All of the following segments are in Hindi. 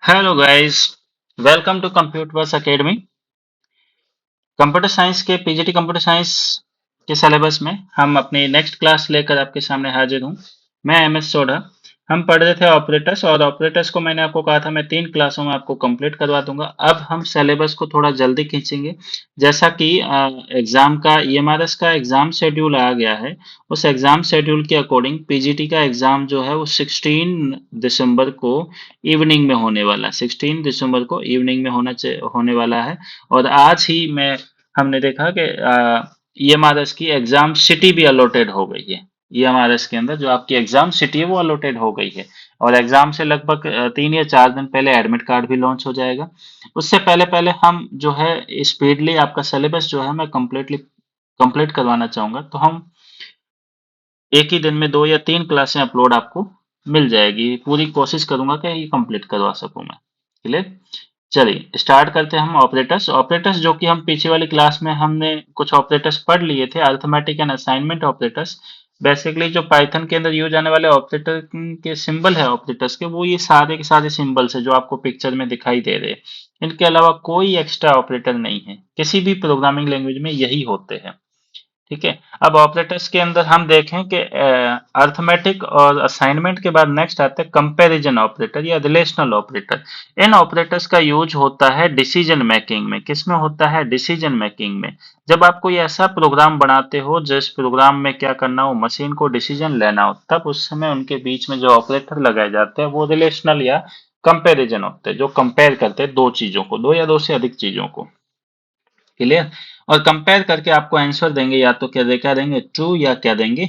Hello guys, welcome to computers academy. Computer science के पीजीटी कंप्यूटर साइंस के सिलेबस में हम अपनी नेक्स्ट क्लास लेकर आपके सामने हाजिर हूँ। मैं एम एस सोढ़ा। हम पढ़ रहे थे ऑपरेटर्स और ऑपरेटर्स को मैंने आपको कहा था मैं 3 क्लासों में आपको कंप्लीट करवा दूंगा। अब हम सिलेबस को थोड़ा जल्दी खींचेंगे। जैसा कि एग्जाम का ईएमआरएस का एग्जाम शेड्यूल आ गया है, उस एग्जाम शेड्यूल के अकॉर्डिंग पीजीटी का एग्जाम जो है वो 16 दिसंबर को इवनिंग में होने वाला है। 16 दिसंबर को इवनिंग में होने वाला है। और आज ही मैं हमने देखा कि ईएमआरएस की एग्जाम सिटी भी अलॉटेड हो गई है। ईएमआरएस के अंदर जो आपकी एग्जाम सिटी है वो अलॉटेड हो गई है। और एग्जाम से लगभग 3 या 4 दिन पहले एडमिट कार्ड भी लॉन्च हो जाएगा। उससे पहले पहले हम जो है स्पीडली आपका सिलेबस जो है मैं कंप्लीट करवाना चाहूंगा। तो हम एक ही दिन में 2 या 3 क्लासें अपलोड आपको मिल जाएगी। पूरी कोशिश करूंगा कि ये कंप्लीट करवा सकूं मैं। क्लियर। चलिए स्टार्ट करते हैं हम ऑपरेटर्स। ऑपरेटर्स जो कि हम पीछे वाली क्लास में हमने कुछ ऑपरेटर्स पढ़ लिए थे, arithmetic and assignment operators. Basically जो पाइथन के अंदर यूज आने वाले ऑपरेटर के सिंबल है ऑपरेटर्स के, वो ये सारे के सारे सिंबल्स है जो आपको पिक्चर में दिखाई दे रहे हैं। इनके अलावा कोई एक्स्ट्रा ऑपरेटर नहीं है। किसी भी प्रोग्रामिंग लैंग्वेज में यही होते हैं। ठीक है। अब ऑपरेटर्स के अंदर हम देखें कि अर्थमेटिक और असाइनमेंट के बाद नेक्स्ट आता है कंपैरिजन ऑपरेटर या रिलेशनल ऑपरेटर। इन ऑपरेटर्स का यूज होता है डिसीजन मेकिंग में। किसमें होता है? डिसीजन मेकिंग में। जब आप कोई ऐसा प्रोग्राम बनाते हो जिस प्रोग्राम में क्या करना हो, मशीन को डिसीजन लेना हो, तब उस समय उनके बीच में जो ऑपरेटर लगाए जाते हैं वो रिलेशनल या कंपैरिजन होते हैं, जो कंपेयर करते हैं दो चीजों को, दो या दो से अधिक चीजों को। क्लियर। और कंपेयर करके आपको आंसर देंगे, या तो क्या देंगे, ट्रू, या क्या देंगे,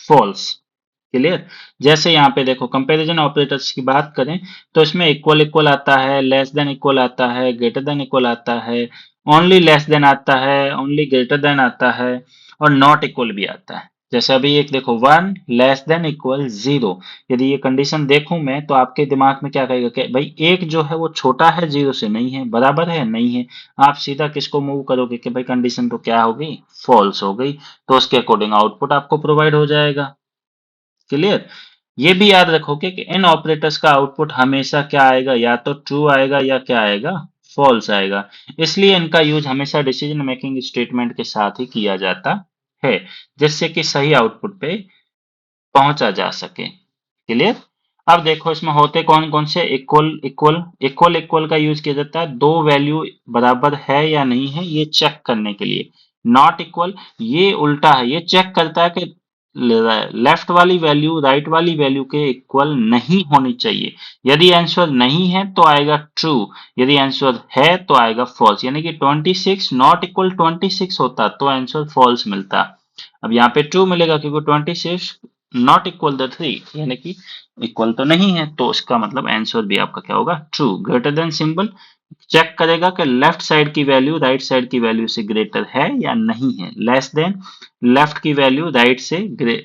फॉल्स। क्लियर। जैसे यहाँ पे देखो कंपैरिजन ऑपरेटर्स की बात करें तो इसमें इक्वल इक्वल आता है, लेस देन इक्वल आता है, ग्रेटर देन इक्वल आता है, ओनली लेस देन आता है, ओनली ग्रेटर देन आता है, और नॉट इक्वल भी आता है। जैसे अभी एक देखो, 1 < 0। यदि ये कंडीशन देखूं मैं तो आपके दिमाग में क्या कहेगा कि भाई एक जो है वो छोटा है 0 से, नहीं है, बराबर है, नहीं है। आप सीधा किसको मूव करोगे कि भाई कंडीशन तो क्या हो गई, फॉल्स हो गई। तो उसके अकॉर्डिंग आउटपुट आपको प्रोवाइड हो जाएगा। क्लियर। ये भी याद रखोगे कि इन ऑपरेटर्स का आउटपुट हमेशा क्या आएगा, या तो ट्रू आएगा या क्या आएगा, फॉल्स आएगा। इसलिए इनका यूज हमेशा डिसीजन मेकिंग स्टेटमेंट के साथ ही किया जाता है, जिससे कि सही आउटपुट पे पहुंचा जा सके। क्लियर। अब देखो इसमें होते कौन कौन से, इक्वल इक्वल इक्वल इक्वल का यूज किया जाता है दो वैल्यू बराबर है या नहीं है ये चेक करने के लिए। नॉट इक्वल ये उल्टा है, ये चेक करता है कि लेफ्ट वाली वैल्यू राइट वाली वैल्यू के इक्वल नहीं होनी चाहिए। यदि आंसर नहीं है तो आएगा ट्रू, यदि आंसर है तो आएगा फॉल्स। यानी कि 26 नॉट इक्वल 26 होता तो आंसर फॉल्स मिलता। अब यहाँ पे ट्रू मिलेगा क्योंकि 26 नॉट इक्वल द 3, यानी कि इक्वल तो नहीं है, तो इसका मतलब आंसर भी आपका क्या होगा, true. Greater than symbol check करेगा कि लेफ्ट साइड की वैल्यू राइट साइड की वैल्यू से ग्रेटर है या नहीं है। लेस देन लेफ्ट की वैल्यू राइट से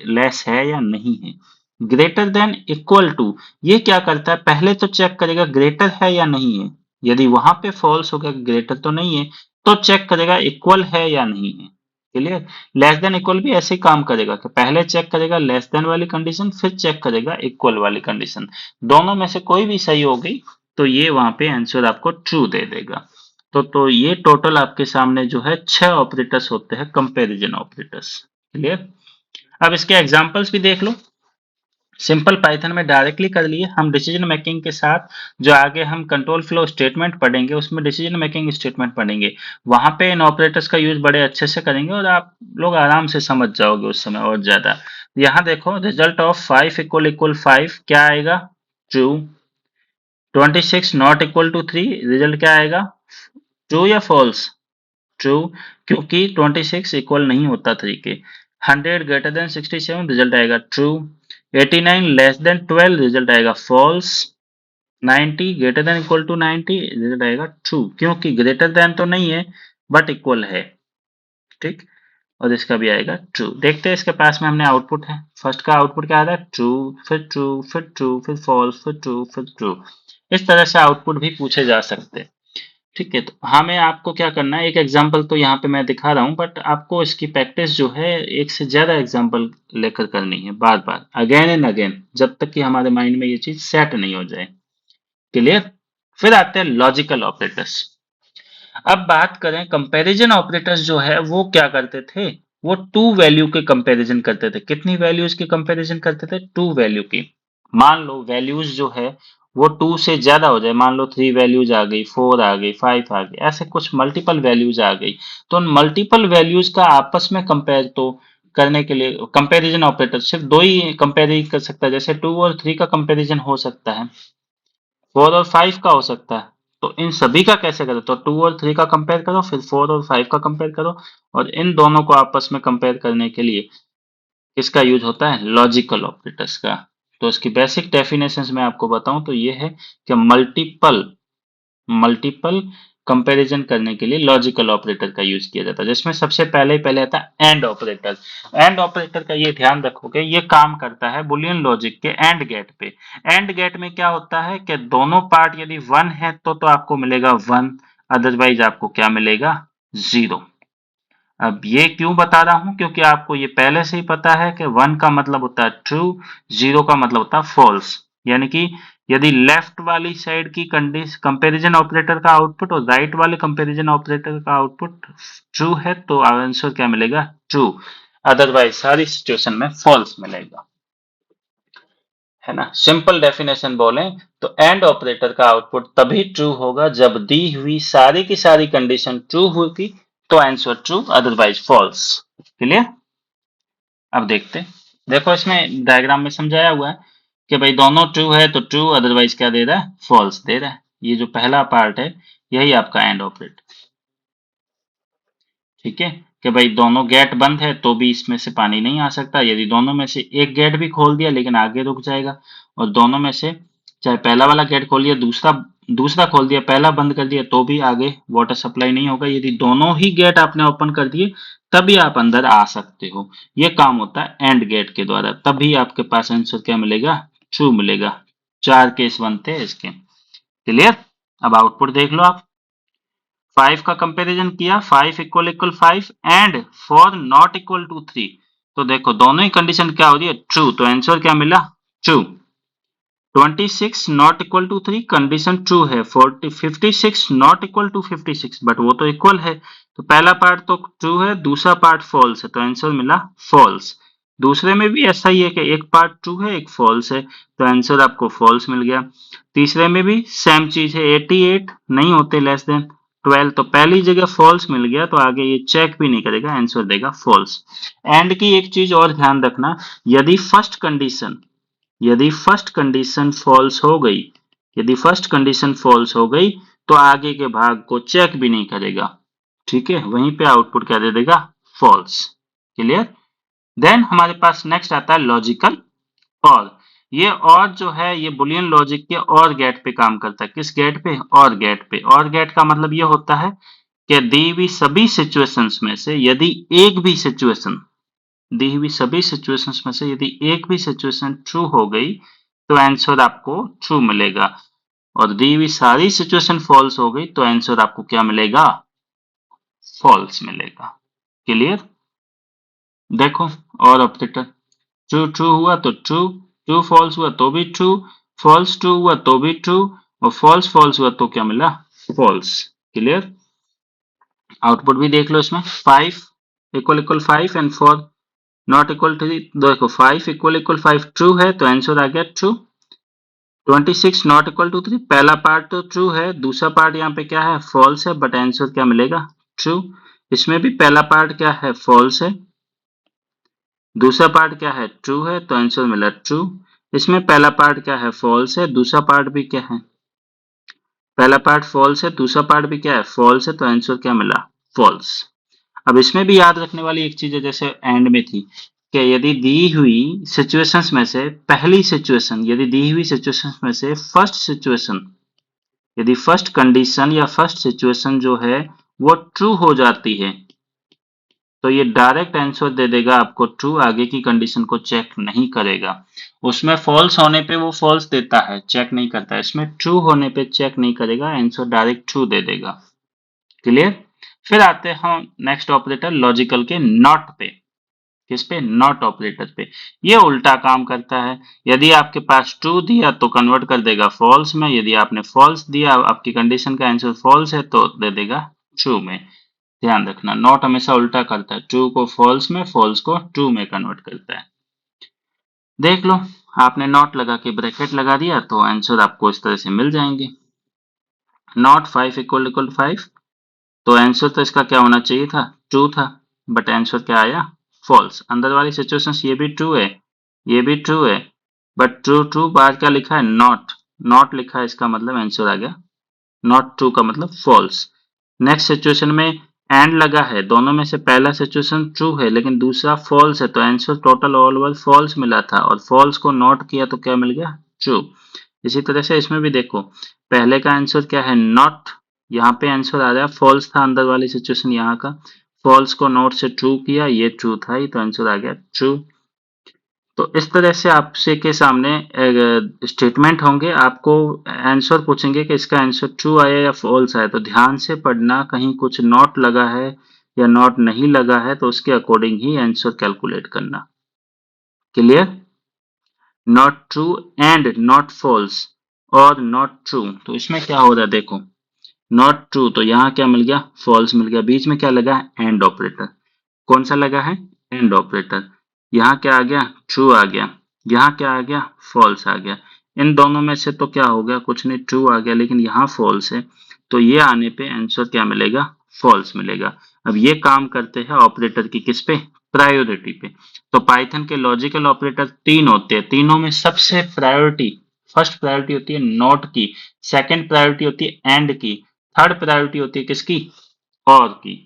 लेस है या नहीं है। ग्रेटर देन इक्वल टू ये क्या करता है, पहले तो चेक करेगा ग्रेटर है या नहीं है। यदि वहां पे फॉल्स हो गया, ग्रेटर तो नहीं है, तो चेक करेगा इक्वल है या नहीं है। क्लियर। लेस देन इक्वल भी ऐसे ही काम करेगा कि पहले चेक करेगा लेस देन वाली कंडीशन, फिर चेक करेगा इक्वल वाली कंडीशन। दोनों में से कोई भी सही हो गई तो ये वहां पे आंसर आपको ट्रू दे देगा। तो ये टोटल आपके सामने जो है 6 ऑपरेटर्स होते हैं, कंपैरिजन ऑपरेटर्स। क्लियर। अब इसके एग्जांपल्स भी देख लो। सिंपल पाइथन में डायरेक्टली कर लिए। हम डिसीजन मेकिंग के साथ जो आगे हम कंट्रोल फ्लो स्टेटमेंट पढ़ेंगे उसमें डिसीजन मेकिंग स्टेटमेंट पढ़ेंगे। वहां पे इन ऑपरेटर्स का यूज बड़े अच्छे से करेंगे और आप लोग आराम से समझ जाओगे उस समय और ज्यादा। यहाँ देखो रिजल्ट ऑफ 5 इक्वल इक्वल 5 क्या आएगा, true. 26 not equal to 3 result क्या आएगा, ट्रू या फॉल्स, ट्रू, क्योंकि 26 इक्वल नहीं होता 3 के। 100 ग्रेटर देन 67 रिजल्ट आएगा ट्रू। 89 लेस देन 12 रिजल्ट आएगा false. 90 greater than equal to 90 result आएगा ट्रू, क्योंकि ग्रेटर देन तो नहीं है बट इक्वल है। ठीक। और इसका भी आएगा ट्रू। देखते हैं इसके पास में हमने आउटपुट है। फर्स्ट का आउटपुट क्या आ रहा है, ट्रू, फिर ट्रू, फिर ट्रू, फिर फॉल्स, फिर ट्रू, फिर ट्रू। इस तरह से आउटपुट भी पूछे जा सकते हैं। ठीक है। तो हमें आपको क्या करना है, एक एग्जांपल तो यहाँ पे मैं दिखा रहा हूँ, बट आपको इसकी प्रैक्टिस जो है एक से ज्यादा एग्जांपल लेकर करनी है, बार बार, अगेन एंड अगेन, जब तक कि हमारे माइंड में ये चीज सेट नहीं हो जाए। क्लियर। फिर आते हैं लॉजिकल ऑपरेटर्स। अब बात करें कंपैरिजन ऑपरेटर्स जो है वो क्या करते थे, वो टू वैल्यू के कंपैरिजन करते थे। कितनी वैल्यूज की कंपैरिजन करते थे, टू वैल्यू की। मान लो वैल्यूज जो है वो टू से ज्यादा हो जाए, मान लो थ्री वैल्यूज आ गई, फोर आ गई, फाइव आ गई, ऐसे कुछ मल्टीपल वैल्यूज आ गई, तो उन मल्टीपल वैल्यूज का आपस में कंपेयर तो करने के लिए कंपैरिजन ऑपरेटर सिर्फ दो ही कंपेयर कर सकता है। जैसे टू और थ्री का कंपैरिजन हो सकता है, फोर और फाइव का हो सकता है, तो इन सभी का कैसे करें, तो टू और थ्री का कंपेयर करो, फिर फोर और फाइव का कंपेयर करो, और इन दोनों को आपस में कंपेयर करने के लिए किसका यूज होता है, लॉजिकल ऑपरेटर्स का। तो इसकी बेसिक डेफिनेशन मैं आपको बताऊं तो ये है कि मल्टीपल मल्टीपल कंपैरिजन करने के लिए लॉजिकल ऑपरेटर का यूज किया जाता है, जिसमें सबसे पहले आता है एंड ऑपरेटर। एंड ऑपरेटर का ये ध्यान रखोगे, ये काम करता है बुलियन लॉजिक के एंड गेट पे। एंड गेट में क्या होता है कि दोनों पार्ट यदि वन है तो आपको मिलेगा वन, अदरवाइज आपको क्या मिलेगा, जीरो। अब ये क्यों बता रहा हूं, क्योंकि आपको ये पहले से ही पता है कि वन का मतलब होता है ट्रू, जीरो का मतलब होता है फॉल्स। यानी कि यदि लेफ्ट वाली साइड की कंडीशन कंपैरिजन ऑपरेटर का आउटपुट और राइट वाले कंपैरिजन ऑपरेटर का आउटपुट ट्रू है तो आंसर क्या मिलेगा, ट्रू, अदरवाइज सारी सिचुएशन में फॉल्स मिलेगा, है ना। सिंपल डेफिनेशन बोलें तो एंड ऑपरेटर का आउटपुट तभी ट्रू होगा जब दी हुई सारी की सारी कंडीशन ट्रू होगी तो answer true, otherwise false. Clear. अब देखते हैं, देखो इसमें डायग्राम में समझाया हुआ है कि भाई दोनों ट्रू है तो ट्रू, अदरवाइज क्या दे रहा है, फॉल्स दे रहा है। ये जो पहला पार्ट है यही आपका एंड ऑपरेटर, ठीक है, कि भाई दोनों गेट बंद है तो भी इसमें से पानी नहीं आ सकता। यदि दोनों में से एक गेट भी खोल दिया लेकिन आगे रुक जाएगा, और दोनों में से चाहे पहला वाला गेट खोल दिया, दूसरा दूसरा खोल दिया, पहला बंद कर दिया, तो भी आगे वाटर सप्लाई नहीं होगा। यदि दोनों ही गेट आपने ओपन कर दिए तभी आप अंदर आ सकते हो। ये काम होता है एंड गेट के द्वारा, तभी आपके पास आंसर क्या मिलेगा, ट्रू मिलेगा। चार केस बनते हैं इसके। क्लियर। अब आउटपुट देख लो आप, फाइव का कंपैरिजन किया, five equal equal five and four not equal to three, तो देखो दोनों ही कंडीशन क्या हो रही है, ट्रू, तो आंसर क्या मिला, true. 26 not equal to three, condition true है। 56 नॉट इक्वल टू 56, बट वो तो इक्वल है, तो पहला पार्ट तो ट्रू है, दूसरा पार्ट फॉल्स है, तो आंसर मिला फॉल्स। दूसरे में भी ऐसा ही है कि एक पार्ट ट्रू है एक फॉल्स है, तो आंसर आपको फॉल्स मिल गया। तीसरे में भी सेम चीज है, 88 नहीं होते लेस देन 12, तो पहली जगह फॉल्स मिल गया, तो आगे ये चेक भी नहीं करेगा, आंसर देगा फॉल्स। एंड की एक चीज और ध्यान रखना, यदि फर्स्ट कंडीशन यदि फर्स्ट कंडीशन फॉल्स हो गई यदि फर्स्ट कंडीशन फॉल्स हो गई तो आगे के भाग को चेक भी नहीं करेगा, ठीक है, वहीं पे आउटपुट क्या दे देगा, फॉल्स। क्लियर। देन हमारे पास नेक्स्ट आता है लॉजिकल और। ये और जो है ये बुलियन लॉजिक के और गेट पे काम करता है। किस गेट पे, और गेट पे। और गेट का मतलब ये होता है कि दी हुई सभी सिचुएशंस में से यदि एक भी सिचुएशन दी हुई सभी सिचुएशंस में से यदि एक भी सिचुएशन ट्रू हो गई तो आंसर आपको ट्रू मिलेगा, और दी हुई सारी सिचुएशन फॉल्स हो गई तो आंसर आपको क्या मिलेगा, फॉल्स मिलेगा। क्लियर। देखो और ऑपरेटर, ट्रू ट्रू हुआ तो ट्रू, ट्रू फॉल्स हुआ तो भी ट्रू, फॉल्स ट्रू हुआ तो भी ट्रू, और फॉल्स फॉल्स हुआ तो क्या मिला, फॉल्स। क्लियर। आउटपुट भी देख लो इसमें, five equal equal five and four not equal to, देखो five equal equal five true है तो आंसर आ गया true. 26 not equal to three, पहला पार्ट तो ट्रू है, दूसरा पार्ट यहाँ पे क्या है, फॉल्स है, बट आंसर क्या मिलेगा, ट्रू। इसमें भी पहला पार्ट क्या है, फॉल्स है, दूसरा पार्ट क्या है, ट्रू है, तो आंसर मिला ट्रू। इसमें पहला पार्ट क्या है, फॉल्स है, दूसरा पार्ट भी क्या है, पहला पार्ट फॉल्स है, दूसरा पार्ट भी क्या है, फॉल्स है, तो आंसर क्या मिला, फॉल्स। अब इसमें भी याद रखने वाली एक चीज है, जैसे एंड में थी कि यदि दी हुई सिचुएशंस में से पहली सिचुएशन यदि दी हुई सिचुएशंस में से फर्स्ट सिचुएशन यदि फर्स्ट कंडीशन या फर्स्ट सिचुएशन जो है वो ट्रू हो जाती है तो ये डायरेक्ट आंसर दे देगा आपको ट्रू, आगे की कंडीशन को चेक नहीं करेगा। उसमें फॉल्स होने पे वो फॉल्स देता है, चेक नहीं करता। इसमें ट्रू होने पे चेक नहीं करेगा, आंसर डायरेक्ट ट्रू दे देगा। क्लियर। फिर आते हैं हम नेक्स्ट ऑपरेटर लॉजिकल के नॉट पे। किस पे? नॉट ऑपरेटर पे। ये उल्टा काम करता है। यदि आपके पास ट्रू दिया तो कन्वर्ट कर देगा फॉल्स में, यदि आपने फॉल्स दिया, आपकी कंडीशन का आंसर फॉल्स है तो दे देगा ट्रू में। ध्यान रखना, नॉट हमेशा उल्टा करता है, ट्रू को फॉल्स में, फॉल्स को ट्रू में कन्वर्ट करता है। देख लो, आपने नॉट लगा के ब्रैकेट लगा दिया तो आंसर आपको इस तरह से मिल जाएंगे। नॉट 5 इक्वल इक्वल 5, तो आंसर तो इसका क्या होना चाहिए था? ट्रू था, बट आंसर क्या आया? फॉल्स। अंदर वाली सिचुएशंस ये भी ट्रू है, ये भी ट्रू है, बट ट्रू ट्रू बाद क्या लिखा है? नॉट। नॉट लिखा है, इसका मतलब आंसर आ गया नॉट ट्रू का मतलब फॉल्स। नेक्स्ट सिचुएशन में एंड लगा है, दोनों में से पहला सिचुएशन ट्रू है लेकिन दूसरा फॉल्स है, तो answer total all over false मिला था और फॉल्स को नॉट किया तो क्या मिल गया? ट्रू। इसी तरह से इसमें भी देखो, पहले का आंसर क्या है? नॉट। यहाँ पे आंसर आ रहा है फॉल्स था, अंदर वाली सिचुएशन यहाँ का, फॉल्स को नॉट से ट्रू किया, ये ट्रू था ही, तो आंसर आ गया ट्रू। तो इस तरह से आपसे के सामने स्टेटमेंट होंगे, आपको आंसर पूछेंगे कि इसका आंसर ट्रू आया या फॉल्स आया, तो ध्यान से पढ़ना, कहीं कुछ नॉट लगा है या नॉट नहीं लगा है तो उसके अकॉर्डिंग ही आंसर कैलकुलेट करना। Clear? Not true and not false और नॉट ट्रू, तो इसमें क्या हो रहा है देखो, नॉट ट्रू तो यहाँ क्या मिल गया? फॉल्स मिल गया, बीच में क्या लगा है? And operator. कौन सा लगा है? And operator. यहाँ क्या आ गया? ट्रू आ गया। यहाँ क्या आ गया? फॉल्स आ गया। इन दोनों में से तो क्या हो गया? कुछ नहीं, ट्रू आ गया, लेकिन यहाँ फॉल्स है, तो ये आने पे आंसर क्या मिलेगा? फॉल्स मिलेगा। अब ये काम करते हैं ऑपरेटर की किस पे? प्रायोरिटी पे। तो पाइथन के लॉजिकल ऑपरेटर तीन होते हैं, तीनों में सबसे प्रायोरिटी, फर्स्ट प्रायोरिटी होती है नॉट की, सेकंड प्रायोरिटी होती है एंड की, थर्ड प्रायोरिटी होती है किसकी? और की।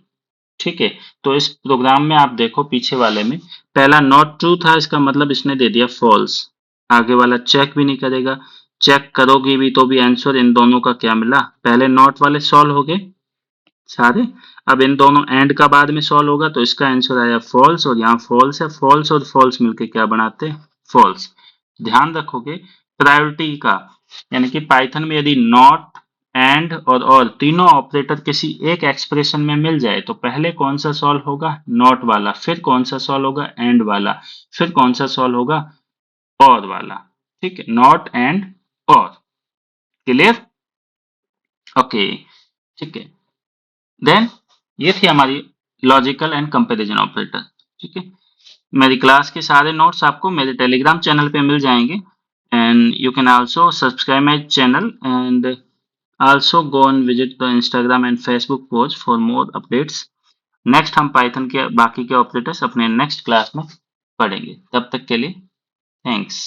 ठीक है, तो इस प्रोग्राम में आप देखो, पीछे वाले में पहला नॉट ट्रू था, इसका मतलब इसने दे दिया फॉल्स, आगे वाला चेक भी नहीं करेगा, चेक करोगे भी तो भी आंसर इन दोनों का क्या मिला? पहले नॉट वाले सॉल्व हो गए सारे, अब इन दोनों एंड का बाद में सॉल्व होगा तो इसका आंसर आया फॉल्स, और यहाँ फॉल्स है, फॉल्स और फॉल्स मिलके क्या बनाते हैं? फॉल्स। ध्यान रखोगे प्रायोरिटी का, यानी कि पाइथन में यदि नॉट, एंड और तीनों ऑपरेटर किसी एक एक्सप्रेशन में मिल जाए तो पहले कौन सा सॉल्व होगा? नॉट वाला, फिर कौन सा सॉल्व होगा? एंड वाला, फिर कौन सा सॉल्व होगा? और वाला। ठीक है, नॉट एंड और। क्लियर? ओके, ठीक है। देन ये थी हमारी लॉजिकल एंड कंपैरिजन ऑपरेटर। ठीक है, मेरी क्लास के सारे नोट्स आपको मेरे टेलीग्राम चैनल पे मिल जाएंगे, and you can also subscribe my channel and also go and visit the Instagram and Facebook page for more updates. Next हम पाइथन के बाकी के ऑपरेटर्स अपने नेक्स्ट क्लास में पढ़ेंगे, तब तक के लिए थैंक्स।